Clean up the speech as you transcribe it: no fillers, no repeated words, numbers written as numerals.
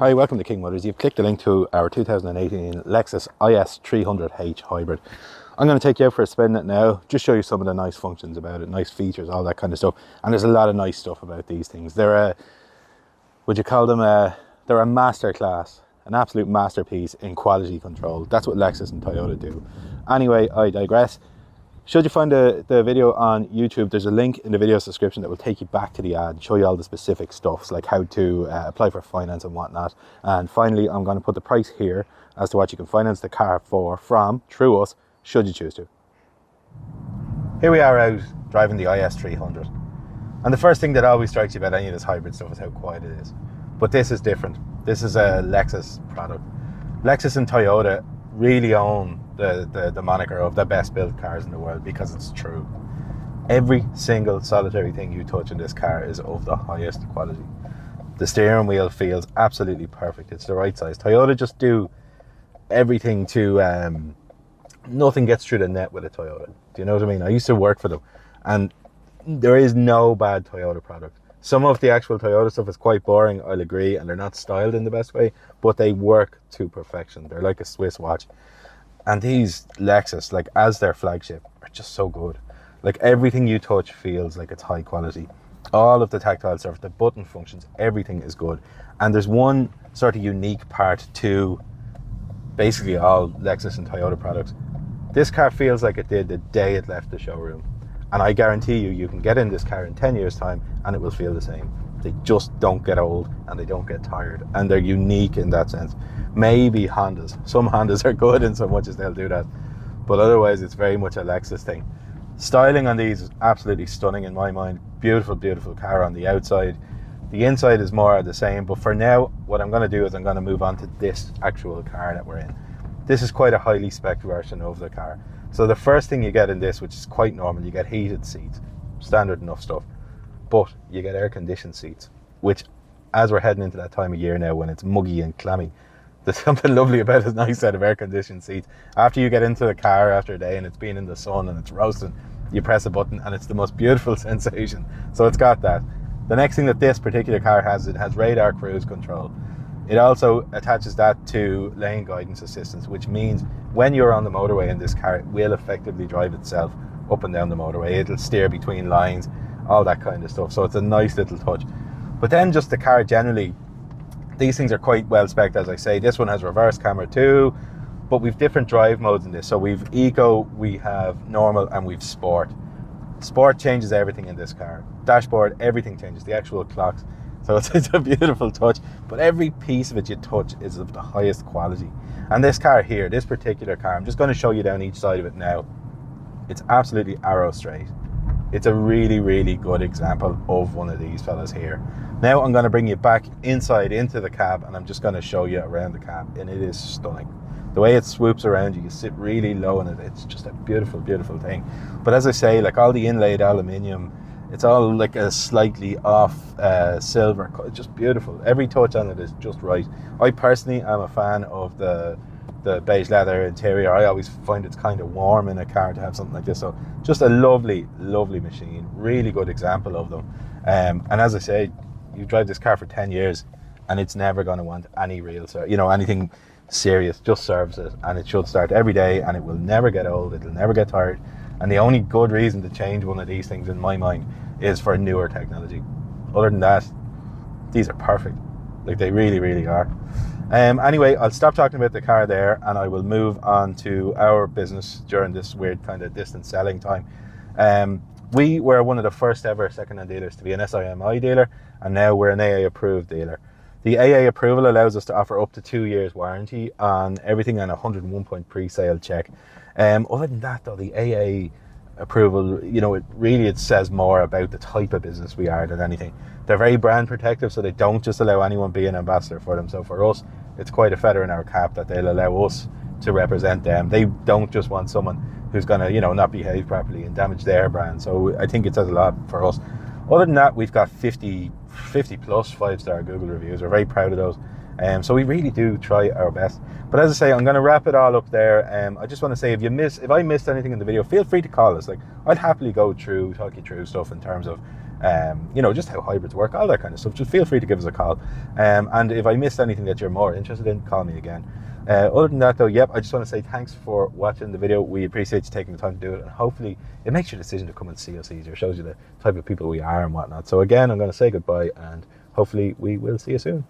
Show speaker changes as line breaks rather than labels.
Hi, welcome to King Motors. You've clicked the link to our 2018 Lexus IS 300H Hybrid. I'm going to take you out for a spin it now, just show you some of the nice functions about it, nice features, all that kind of stuff. And there's a lot of nice stuff about these things. They're a, would you call them they're a masterclass, an absolute masterpiece in quality control. That's what Lexus and Toyota do. Anyway, I digress. Should you find the video on YouTube, there's a link in the video description that will take you back to the ad, show you all the specific stuffs, like how to apply for finance and whatnot. And finally, I'm going to put the price here as to what you can finance the car for from, through us, should you choose to. Here we are out driving the IS 300. And the first thing that always strikes you about any of this hybrid stuff is how quiet it is. But this is different. This is a Lexus product. Lexus and Toyota really own the moniker of the best built cars in the world, because it's true. Every single solitary thing you touch in this car is of the highest quality. The steering wheel feels absolutely perfect. It's the right size. Toyota just do everything to nothing gets through the net with a Toyota. Do you know what I mean? I used to work for them, and there is no bad Toyota product. Some of the actual Toyota stuff is quite boring, I'll agree, and they're not styled in the best way, but they work to perfection. They're like a Swiss watch. And these Lexus, like as their flagship, are just so good. Like everything you touch feels like it's high quality. All of the tactile stuff, the button functions, everything is good. And there's one sort of unique part to basically all Lexus and Toyota products. This car feels like it did the day it left the showroom. And I guarantee you can get in this car in 10 years time and it will feel the same. They just don't get old and they don't get tired. And they're unique in that sense. Maybe Hondas. Some Hondas are good in so much as they'll do that. But otherwise, it's very much a Lexus thing. Styling on these is absolutely stunning in my mind. Beautiful, beautiful car on the outside. The inside is more of the same. But for now, what I'm going to do is I'm going to move on to this actual car that we're in. This is quite a highly spec version of the car. So the first thing you get in this, which is quite normal, you get heated seats. Standard enough stuff. But you get air-conditioned seats, which, as we're heading into that time of year now when it's muggy and clammy, there's something lovely about a nice set of air-conditioned seats. After you get into the car after a day and it's been in the sun and it's roasting, you press a button and it's the most beautiful sensation. So it's got that. The next thing that this particular car has, it has radar cruise control. It also attaches that to lane guidance assistance, which means when you're on the motorway in this car, it will effectively drive itself up and down the motorway. It'll steer between lines, all that kind of stuff. So it's a nice little touch. But then just the car generally, these things are quite well spec'd, as I say. This one has reverse camera too, but we've different drive modes in this. So we've eco, we have normal, and we've sport. Sport changes everything in this car. Dashboard, everything changes, the actual clocks. So it's a beautiful touch, but every piece of it you touch is of the highest quality. And this car here, this particular car, I'm just going to show you down each side of it now. It's absolutely arrow straight. It's a really, really good example of one of these fellas here. Now I'm going to bring you back inside into the cab, and I'm just going to show you around the cab, and it is stunning. The way it swoops around you, you sit really low in it. It's just a beautiful, beautiful thing. But as I say, like all the inlaid aluminium, it's all like a slightly off silver. It's just beautiful. Every touch on it is just right. I personally am a fan of the beige leather interior. I always find it's kind of warm in a car to have something like this. So just a lovely, lovely machine. Really good example of them. And as I say, you drive this car for 10 years and it's never going to want any real, anything serious. Just serves it, and it should start every day, and it will never get old. It'll never get tired. And the only good reason to change one of these things in my mind is for newer technology. Other than that, these are perfect. Like, they really, really are. Anyway, I'll stop talking about the car there, and I will move on to our business during this weird kind of distance selling time. We were one of the first ever second-hand dealers to be an SIMI dealer, and now we're an AA approved dealer. The AA approval allows us to offer up to 2 years warranty on everything on a 101-point pre-sale check. Other than that, though, the AA approval, it says more about the type of business we are than anything. They're very brand protective, so they don't just allow anyone be an ambassador for them. So for us, it's quite a feather in our cap that they'll allow us to represent them. They don't just want someone who's going to, not behave properly and damage their brand. So I think it says a lot for us. Other than that, we've got 50 plus 5-star Google reviews. We're very proud of those. So we really do try our best. But as I say, I'm going to wrap it all up there. I just want to say, if I missed anything in the video, feel free to call us. Like, I'd happily talk you through stuff in terms of you know, just how hybrids work, all that kind of stuff, just feel free to give us a call. And if I missed anything that you're more interested in, call me again. Other than that though, yep, I just want to say thanks for watching the video. We appreciate you taking the time to do it, and hopefully it makes your decision to come and see us easier, shows you the type of people we are and whatnot. So again, I'm going to say goodbye, and hopefully we will see you soon.